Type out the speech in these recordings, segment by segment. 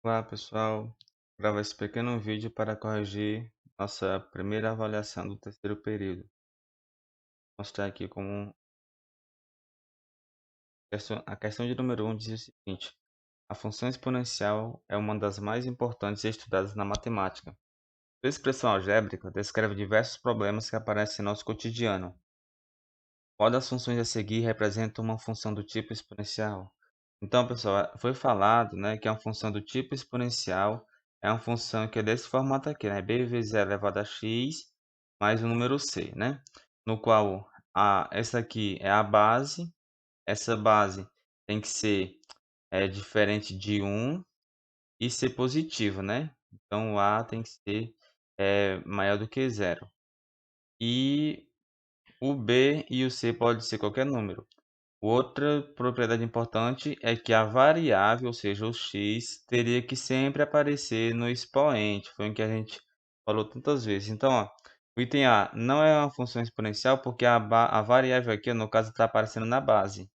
Olá pessoal, vou gravar esse pequeno vídeo para corrigir nossa primeira avaliação do terceiro período. Vou mostrar aqui como a questão de número 1 diz o seguinte: a função exponencial é uma das mais importantes estudadas na matemática. Sua expressão algébrica descreve diversos problemas que aparecem em nosso cotidiano. Qual das funções a seguir representa uma função do tipo exponencial? Então, pessoal, foi falado, né, que a função do tipo exponencial é uma função que é desse formato aqui, né, b vezes e elevado a x mais o número c, né, no qual essa aqui é a base, essa base tem que ser diferente de 1 e ser positivo, né? Então, o a tem que ser maior do que zero. E o b e o c pode ser qualquer número. Outra propriedade importante é que a variável, ou seja, o x, teria que sempre aparecer no expoente. Foi o que a gente falou tantas vezes. Então, ó, o item A não é uma função exponencial porque a variável aqui, no caso, está aparecendo na base.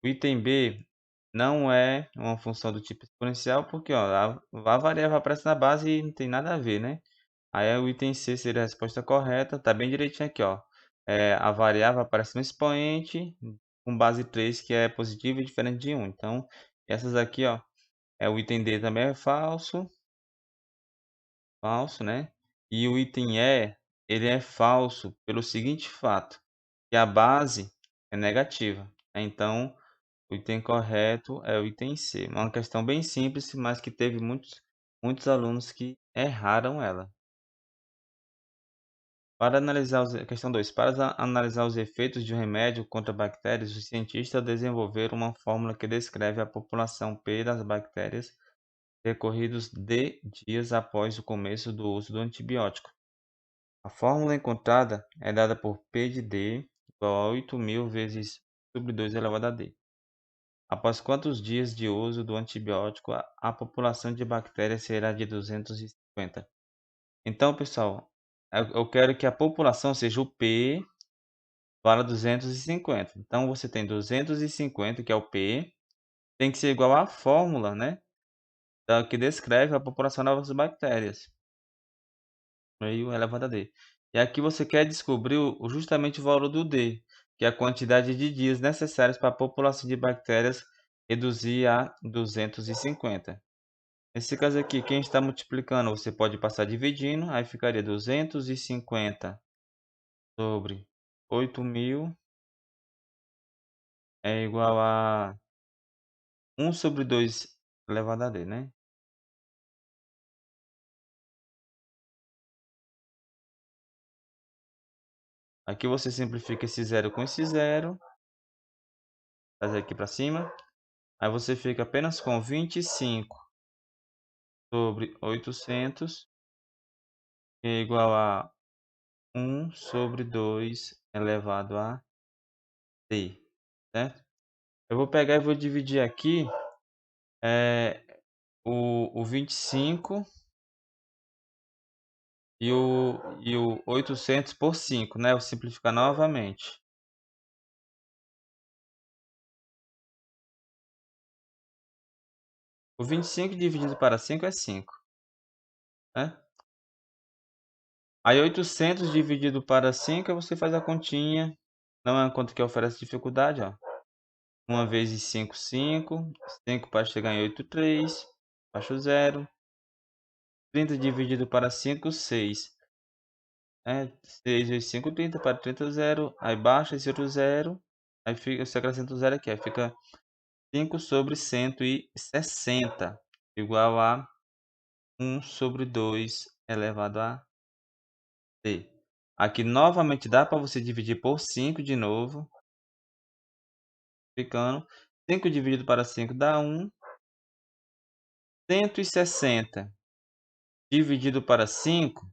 O item B não é uma função do tipo exponencial porque ó, a variável aparece na base e não tem nada a ver, né? Aí o item C seria a resposta correta, tá bem direitinho aqui, ó. A variável aparece no expoente com base 3, que é positivo e diferente de 1. Então, essas aqui, ó, o item D também é falso, falso, né? E o item E, ele é falso pelo seguinte fato, que a base é negativa. Então, o item correto é o item C. Uma questão bem simples, mas que teve muitos alunos que erraram ela. Para analisar questão 2. Para analisar os efeitos de um remédio contra bactérias, os cientistas desenvolveram uma fórmula que descreve a população P das bactérias decorridos de dias após o começo do uso do antibiótico. A fórmula encontrada é dada por P de D igual a 8.000 vezes sobre 2 elevado a D. Após quantos dias de uso do antibiótico, a população de bactérias será de 250? Então, pessoal, eu quero que a população seja o P para 250. Então, você tem 250, que é o P, tem que ser igual à fórmula, né, que descreve a população das bactérias, meio elevado a D. E aqui você quer descobrir justamente o valor do D, que é a quantidade de dias necessários para a população de bactérias reduzir a 250. Nesse caso aqui, quem está multiplicando, você pode passar dividindo, aí ficaria 250 sobre 8.000 é igual a 1 sobre 2 elevado a D, né? Aqui você simplifica esse zero com esse zero, traz aqui para cima. Aí você fica apenas com 25 sobre 800, que é igual a 1 sobre 2 elevado a D, certo? Eu vou pegar e vou dividir aqui o 25 e o 800 por 5, né? Eu vou simplificar novamente. O 25 dividido para 5 é 5, né? Aí 800 dividido para 5, você faz a continha. Não é uma conta que oferece dificuldade, ó. 1 vezes 5, 5. 5 para chegar em 8, 3. Baixo zero. 30 dividido para 5, 6. 6 vezes 5, 30. Para 30, zero. Aí baixa esse outro zero. Aí fica, você acrescenta o zero aqui. Aí fica 5 sobre 160. Igual a 1 sobre 2 elevado a D. Aqui novamente dá para você dividir por 5 de novo. Ficando 5 dividido para 5 dá 1. 160 dividido para 5,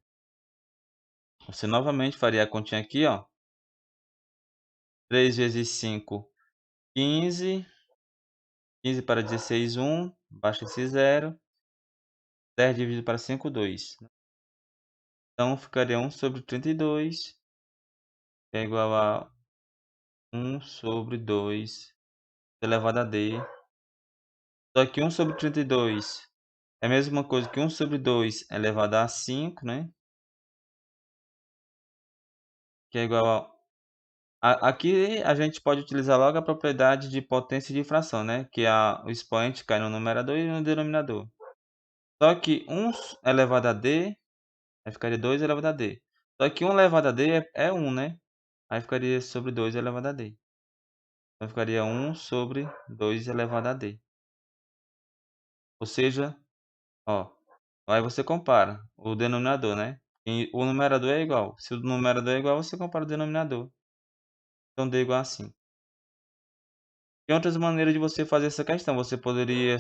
você novamente faria a continha aqui, ó. 3 vezes 5, 15. 15 para 16, 1. Baixa esse zero. 10 dividido para 5, 2. Então, ficaria 1 sobre 32, que é igual a 1 sobre 2 elevado a D. Só que 1 sobre 32 É a mesma coisa que 1 sobre 2 elevado a 5, né? Que é igual aqui a gente pode utilizar logo a propriedade de potência de fração, né? Que o expoente cai no numerador e no denominador. Só que 1 elevado a d, aí ficaria 2 elevado a d. Só que 1 elevado a d é 1, né? Aí ficaria sobre 2 elevado a d. Então ficaria 1 sobre 2 elevado a d. Ou seja, ó, aí você compara o denominador, né? E o numerador é igual. Se o numerador é igual, você compara o denominador. Então d igual a 5. Tem outras maneiras de você fazer essa questão. Você poderia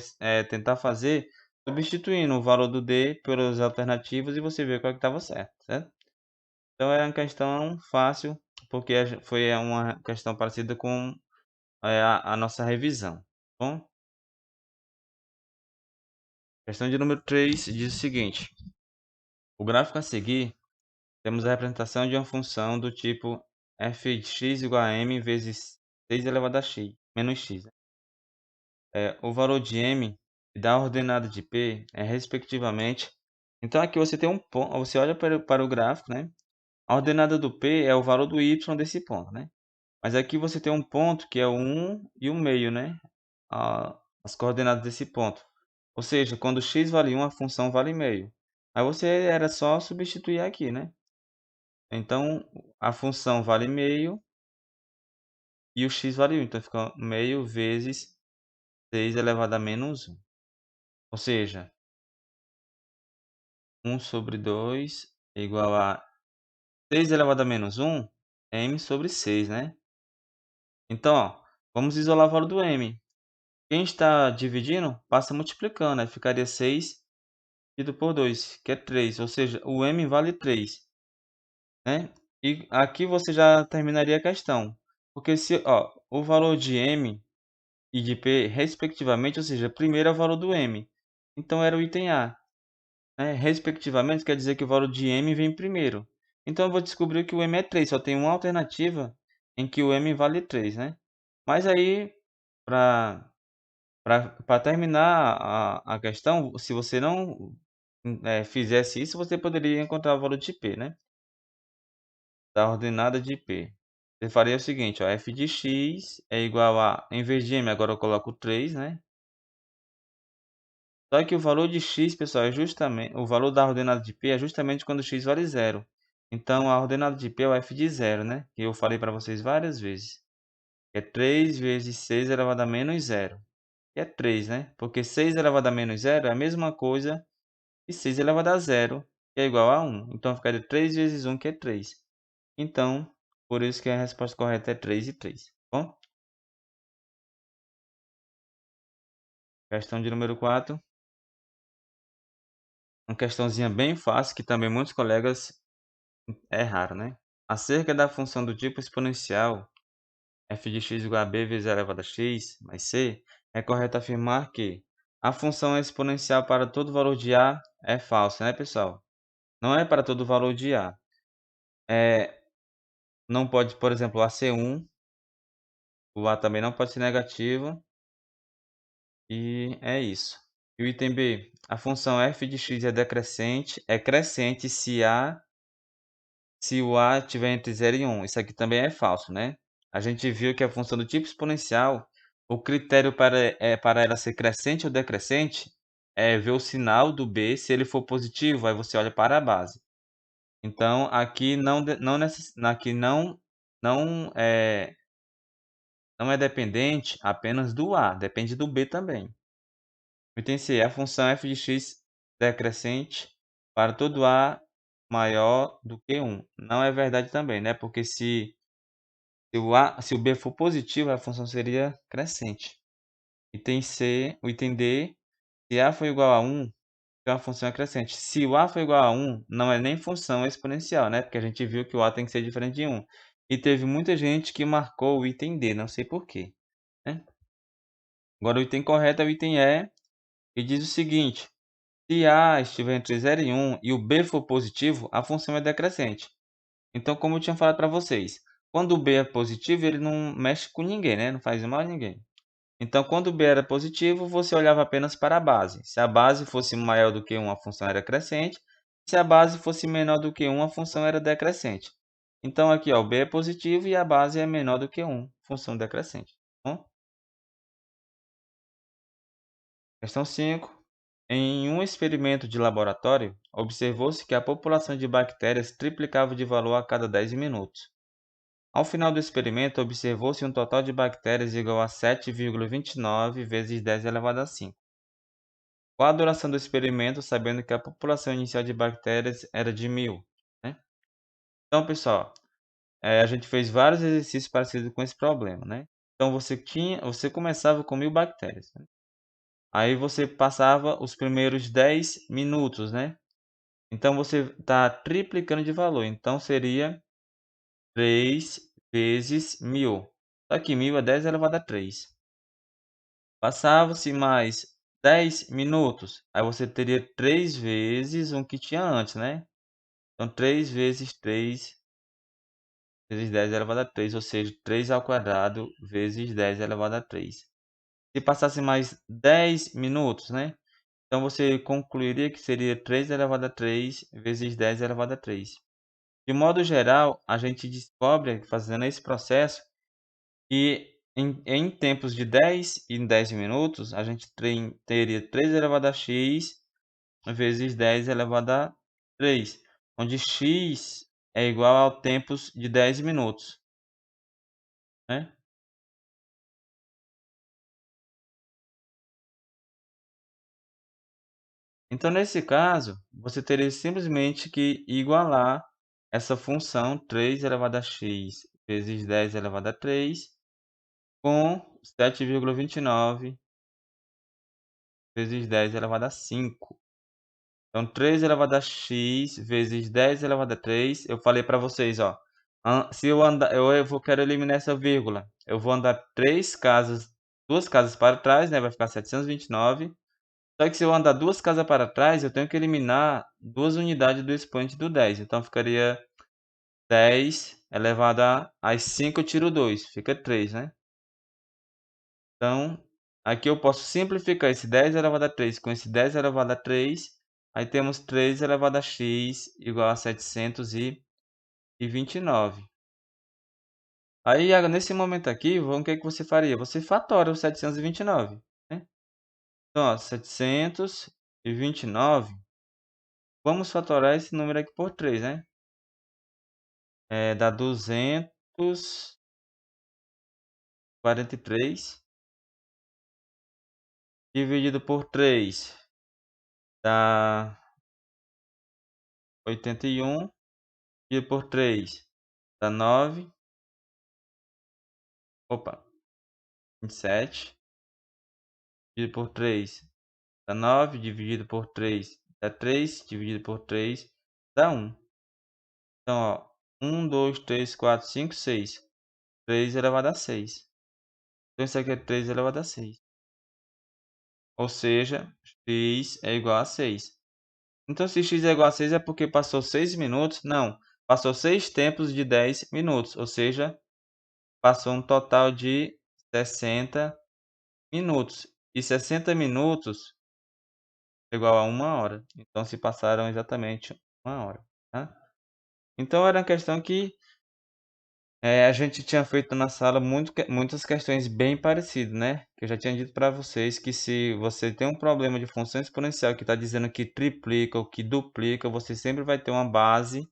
tentar fazer substituindo o valor do d pelas alternativas e você ver qual que estava certo, certo? Então é uma questão fácil, porque foi uma questão parecida com a nossa revisão. Tá bom? Questão de número 3 diz o seguinte: o gráfico a seguir, temos a representação de uma função do tipo f de x igual a m vezes 6 elevado a x, menos x. O valor de m e da ordenada de p é respectivamente. Então aqui você tem um ponto, você olha para o gráfico, né? A ordenada do p é o valor do y desse ponto, né? Mas aqui você tem um ponto que é o 1 e o meio, né? As coordenadas desse ponto. Ou seja, quando x vale 1, a função vale meio. Aí você era só substituir aqui, né? Então a função vale meio e o x vale 1. Então fica meio vezes 6 elevado a menos 1. Ou seja, 1 sobre 2 é igual a 6 elevado a menos 1, m sobre 6, né? Então, ó, vamos isolar o valor do m. Quem está dividindo, passa multiplicando. Aí ficaria 6 dividido por 2, que é 3. Ou seja, o m vale 3, né? E aqui você já terminaria a questão. Porque se, ó, o valor de m e de p, respectivamente, ou seja, primeiro é o valor do m. Então, era o item A. Né? Respectivamente, quer dizer que o valor de m vem primeiro. Então, eu vou descobrir que o m é 3. Só tem uma alternativa em que o m vale 3, né? Mas aí, para terminar a questão, se você não fizesse isso, você poderia encontrar o valor de p, né? Da ordenada de p. Você faria o seguinte, ó, f de x é igual a, em vez de m, agora eu coloco 3, né? Só que o valor de x, pessoal, é justamente o valor da ordenada de p é justamente quando x vale 0. Então, a ordenada de p é o f de 0, né? Que eu falei para vocês várias vezes. É 3 vezes 6 elevado a menos 0. Que é 3, né? Porque 6 elevado a menos 0 é a mesma coisa que 6 elevado a 0, que é igual a 1. Então, ficaria 3 vezes 1, que é 3. Então, por isso que a resposta correta é 3 e 3. Bom? Questão de número 4. Uma questãozinha bem fácil que também muitos colegas erraram, né? Acerca da função do tipo exponencial f de x igual a b vezes a elevado a x mais c, é correto afirmar que a função exponencial para todo valor de a é falsa, né, pessoal? Não é para todo valor de a. Não pode, por exemplo, a ser 1, o a também não pode ser negativo, e é isso. E o item B, a função f de x é crescente se o a estiver entre 0 e 1. Isso aqui também é falso, né? A gente viu que a função do tipo exponencial, o critério para ela ser crescente ou decrescente é ver o sinal do b. Se ele for positivo, aí você olha para a base. Então, aqui não é dependente apenas do a, depende do b também. Item C, a função f de x decrescente para todo a maior do que 1. Não é verdade também, né? Porque se o b for positivo, a função seria crescente. Item C, o item D, se a for igual a 1, então a função é crescente. Se o a for igual a 1, não é nem função exponencial, né? Porque a gente viu que o a tem que ser diferente de 1. E teve muita gente que marcou o item D, não sei por quê, né? Agora o item correto é o item E, que diz o seguinte: se a estiver entre 0 e 1 e o b for positivo, a função é decrescente. Então, como eu tinha falado para vocês, quando o b é positivo, ele não mexe com ninguém, né? Não faz mal a ninguém. Então, quando b era positivo, você olhava apenas para a base. Se a base fosse maior do que 1, a função era crescente. Se a base fosse menor do que 1, a função era decrescente. Então, aqui, ó, o b é positivo e a base é menor do que 1, função decrescente. Tá bom? Questão 5. Em um experimento de laboratório, observou-se que a população de bactérias triplicava de valor a cada 10 minutos. Ao final do experimento, observou-se um total de bactérias igual a 7,29 vezes 10 elevado a 5. Qual a duração do experimento, sabendo que a população inicial de bactérias era de 1.000, né? Então, pessoal, a gente fez vários exercícios parecidos com esse problema, né? Então, você começava com 1.000 bactérias, né? Aí você passava os primeiros 10 minutos, né? Então, você está triplicando de valor. Então, seria 3 vezes 1.000. Aqui, 1.000 é 10 elevado a 3. Passava-se mais 10 minutos. Aí você teria 3 vezes o que tinha antes, né? Então, 3 vezes 3 vezes 10 elevado a 3, ou seja, 3 ao quadrado vezes 10 elevado a 3. Se passasse mais 10 minutos, né? Então, você concluiria que seria 3 elevado a 3 vezes 10 elevado a 3. De modo geral, a gente descobre, fazendo esse processo, que em tempos de 10 em 10 minutos, a gente teria 3 elevado a x vezes 10 elevado a 3, onde x é igual ao tempos de 10 minutos, né? Então, nesse caso, você teria simplesmente que igualar essa função 3 elevado a x vezes 10 elevado a 3 com 7,29 vezes 10 elevado a 5. Então, 3 elevado a x vezes 10 elevado a 3. Eu falei para vocês, ó. Se eu andar, quero eliminar essa vírgula. Eu vou andar 2 casas para trás, né? Vai ficar 729. Só que se eu andar 2 casas para trás, eu tenho que eliminar 2 unidades do expoente do 10. Então, ficaria 10 elevado a 5, eu tiro 2. Fica 3, né? Então, aqui eu posso simplificar esse 10 elevado a 3 com esse 10 elevado a 3. Aí temos 3 elevado a x igual a 729. Aí, nesse momento aqui, o que você faria? Você fatora o 729, né? Então, ó, 729. Vamos fatorar esse número aqui por 3, né? Dá 243 dividido por 3 dá 81, dividido por 3 dá 9. Opa, 27 dividido por 3 dá 9, dividido por 3 dá 3, dividido por 3 dá 1. Então, ó, 1, 2, 3, 4, 5, 6. 3 elevado a 6. Então, isso aqui é 3 elevado a 6. Ou seja, x é igual a 6. Então, se x é igual a 6 é porque passou 6 minutos? Não, passou 6 tempos de 10 minutos. Ou seja, passou um total de 60 minutos. E 60 minutos é igual a 1 hora. Então, se passaram exatamente 1 hora. Tá? Então, era uma questão que a gente tinha feito na sala muitas questões bem parecidas, né? Que eu já tinha dito para vocês que se você tem um problema de função exponencial que está dizendo que triplica ou que duplica, você sempre vai ter uma base,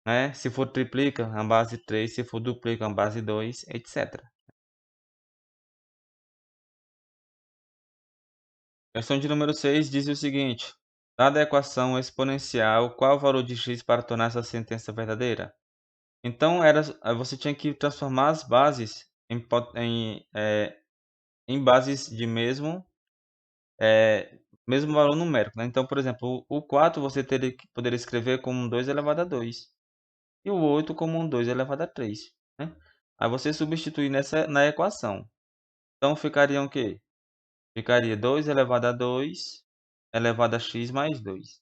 né? Se for triplica, uma base 3, se for duplica, uma base 2, etc. Questão de número 6 diz o seguinte: dada a equação exponencial, qual o valor de x para tornar essa sentença verdadeira? Então, você tinha que transformar as bases em bases de mesmo valor numérico, né? Então, por exemplo, o 4 você poderia escrever como um 2 elevado a 2 e o 8 como um 2 elevado a 3, né? Aí você substituir na equação. Então, ficaria o quê? Ficaria 2 elevado a 2 elevado a x mais 2.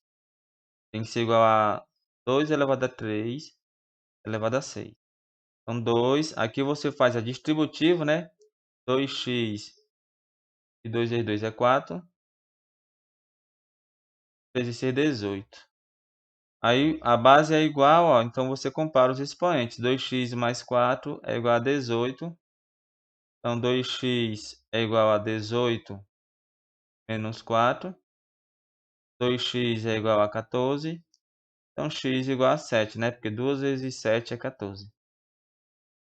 Tem que ser igual a 2 elevado a 3 elevado a 6. Então, 2, aqui você faz a distributiva, né? 2x e 2 vezes 2 é 4. 3 e 6, 18. Aí a base é igual, ó, então você compara os expoentes. 2x mais 4 é igual a 18. Então 2x é igual a 18 menos 4. 2x é igual a 14. Então x é igual a 7, né? Porque 2 vezes 7 é 14.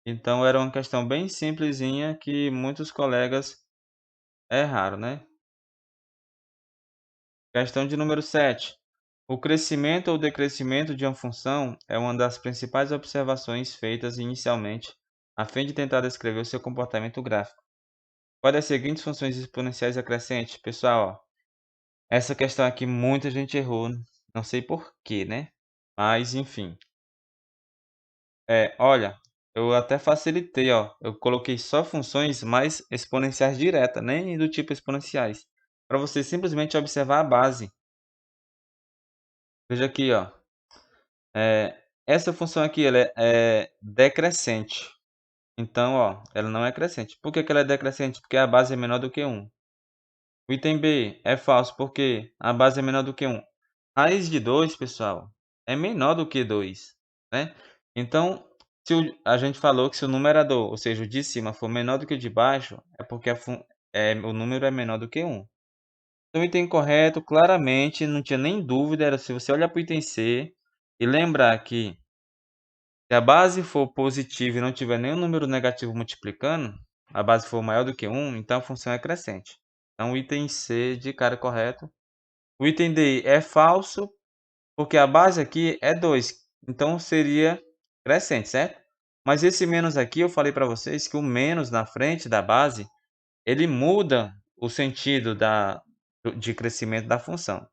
Então era uma questão bem simplesinha que muitos colegas erraram, né? Questão de número 7. O crescimento ou decrescimento de uma função é uma das principais observações feitas inicialmente a fim de tentar descrever o seu comportamento gráfico. Qual das seguintes funções exponenciais é crescente? Pessoal, ó, essa questão aqui muita gente errou, não sei por quê, né? Mas enfim. Olha, eu até facilitei, ó. Eu coloquei só funções mais exponenciais diretas, nem do tipo exponenciais, para você simplesmente observar a base. Veja aqui, ó. Essa função aqui ela é decrescente. Então, ó, ela não é crescente. Por que que ela é decrescente? Porque a base é menor do que 1. O item B é falso porque a base é menor do que 1. Raiz de 2, pessoal, é menor do que 2, né? Então, se a gente falou que se o numerador, ou seja, o de cima, for menor do que o de baixo, é porque o número é menor do que 1. Então, o item correto, claramente, não tinha nem dúvida, era se você olhar para o item C e lembrar que se a base for positiva e não tiver nenhum número negativo multiplicando, a base for maior do que 1, então a função é crescente. Então, o item C de cara correto. O item D é falso, porque a base aqui é 2, então seria crescente, certo? Mas esse menos aqui, eu falei para vocês que o menos na frente da base, ele muda o sentido de crescimento da função.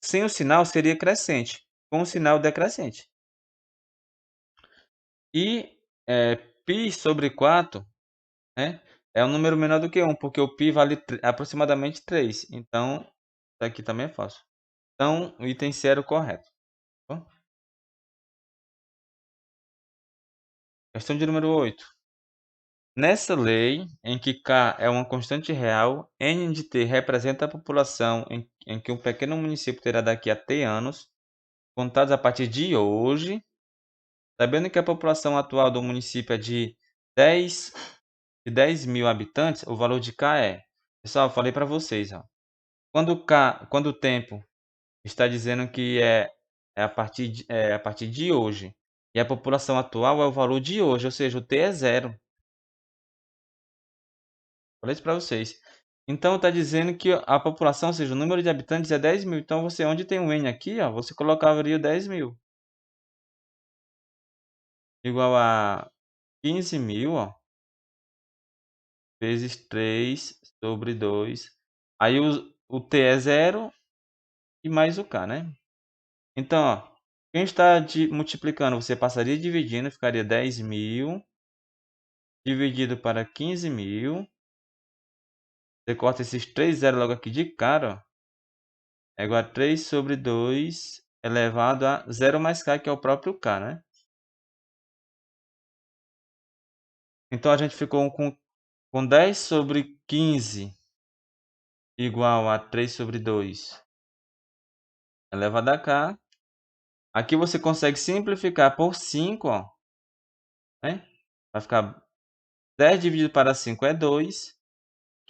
Sem o sinal seria crescente, com o sinal decrescente. E π sobre 4, né, é um número menor do que 1, porque o π vale aproximadamente 3. Então, isso aqui também é falso. Então, o item C era o correto. Tá bom? Questão de número 8. Nessa lei, em que K é uma constante real, N de T representa a população em que um pequeno município terá daqui a T anos, contados a partir de hoje, sabendo que a população atual do município é de 10 mil habitantes, o valor de K é... Pessoal, eu falei para vocês, ó, quando o tempo está dizendo que é a partir de hoje, e a população atual é o valor de hoje, ou seja, o T é zero. Falei isso para vocês. Então está dizendo que a população, ou seja, o número de habitantes é 10 mil. Então você, onde tem um N aqui, ó, você colocaria 10 mil. Igual a 15 mil, ó, vezes 3 sobre 2. Aí o T é zero e mais o K, né? Então, ó, quem está multiplicando, você passaria dividindo, ficaria 10 mil dividido para 15 mil. Você corta esses 3 zeros logo aqui de cara, ó. É igual a 3 sobre 2 elevado a 0 mais k, que é o próprio k, né? Então, a gente ficou com 10 sobre 15 igual a 3 sobre 2 elevado a k. Aqui você consegue simplificar por 5, ó, né? Vai ficar 10 dividido para 5 é 2.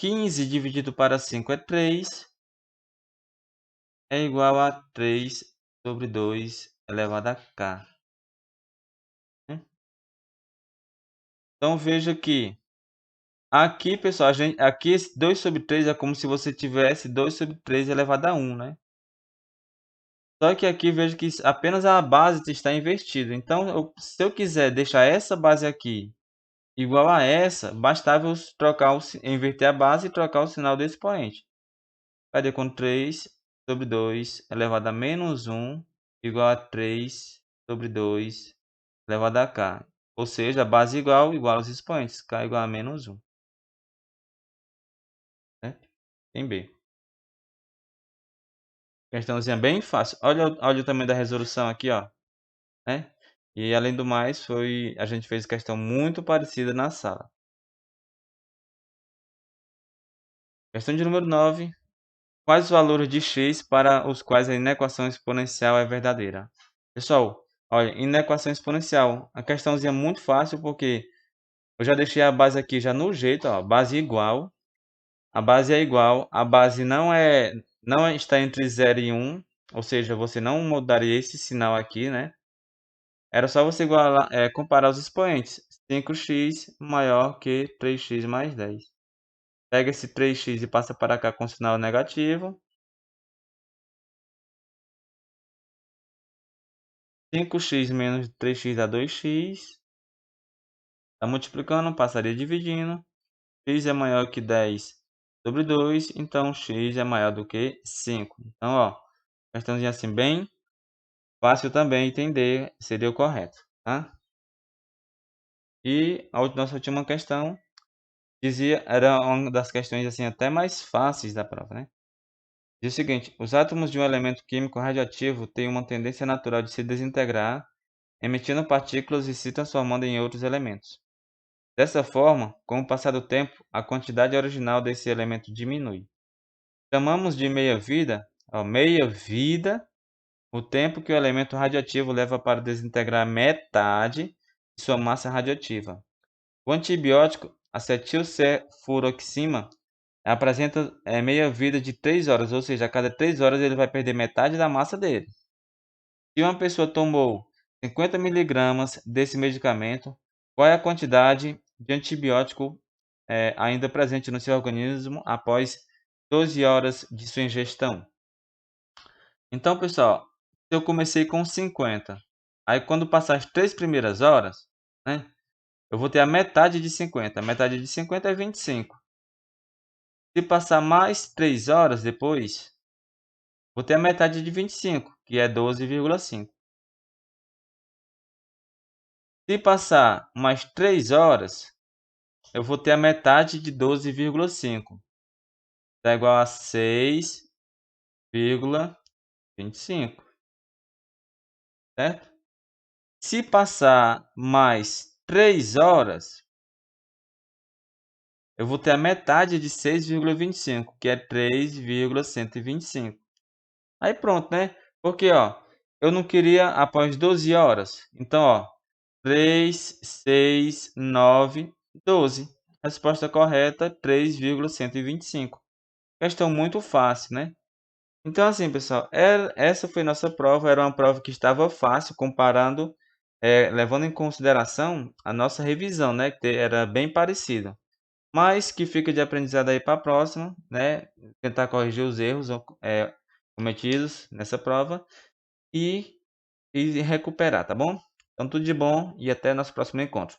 15 dividido para 5 é 3. É igual a 3 sobre 2 elevado a k, né? Então, veja que aqui, pessoal, aqui esse 2 sobre 3 é como se você tivesse 2 sobre 3 elevado a 1, né? Só que aqui vejo que apenas a base está invertida. Então, se eu quiser deixar essa base aqui igual a essa, bastava eu inverter a base e trocar o sinal do expoente. Vai com 3 sobre 2 elevado a menos 1 igual a 3 sobre 2 elevado a k. Ou seja, a base igual aos expoentes. K igual a menos 1. Né? Em B. Questãozinha bem fácil. Olha o tamanho da resolução aqui, ó, né? E além do mais, a gente fez questão muito parecida na sala. Questão de número 9. Quais os valores de x para os quais a inequação exponencial é verdadeira? Pessoal, olha, inequação exponencial, a questãozinha é muito fácil porque eu já deixei a base aqui já no jeito, ó, base igual. A base é igual, a base não está entre 0 e 1, ou seja, você não mudaria esse sinal aqui, né? Era só você comparar os expoentes. 5x maior que 3x mais 10. Pega esse 3x e passa para cá com sinal negativo. 5x menos 3x dá 2x. Está multiplicando, passaria dividindo. X é maior que 10 sobre 2, então x é maior do que 5. Então, ó, questãozinha assim bem fácil também entender, seria o correto, tá? E a nossa última questão era uma das questões assim até mais fáceis da prova, né? Diz o seguinte: os átomos de um elemento químico radioativo têm uma tendência natural de se desintegrar, emitindo partículas e se transformando em outros elementos. Dessa forma, com o passar do tempo, a quantidade original desse elemento diminui. Chamamos de meia-vida, o tempo que o elemento radioativo leva para desintegrar metade de sua massa radioativa. O antibiótico acetilcefuroxima apresenta meia-vida de 3 horas, ou seja, a cada 3 horas ele vai perder metade da massa dele. Se uma pessoa tomou 50 miligramas desse medicamento, qual é a quantidade de antibiótico ainda presente no seu organismo após 12 horas de sua ingestão? Então, pessoal, eu comecei com 50. Aí, quando passar as 3 primeiras horas, né, eu vou ter a metade de 50. A metade de 50 é 25. Se passar mais 3 horas depois, vou ter a metade de 25, que é 12,5. Se passar mais 3 horas, eu vou ter a metade de 12,5. Está igual a 6,25. Certo? Se passar mais 3 horas, eu vou ter a metade de 6,25, que é 3,125. Aí pronto, né? Porque, ó, eu não queria após 12 horas. Então, ó, 3, 6, 9, 12. Resposta correta, 3,125. Questão muito fácil, né? Então, assim, pessoal, essa foi nossa prova. Era uma prova que estava fácil, comparando, levando em consideração a nossa revisão, né? Que era bem parecida. Mas que fica de aprendizado aí para a próxima, né? Tentar corrigir os erros cometidos nessa prova e recuperar, tá bom? Então, tudo de bom e até nosso próximo encontro.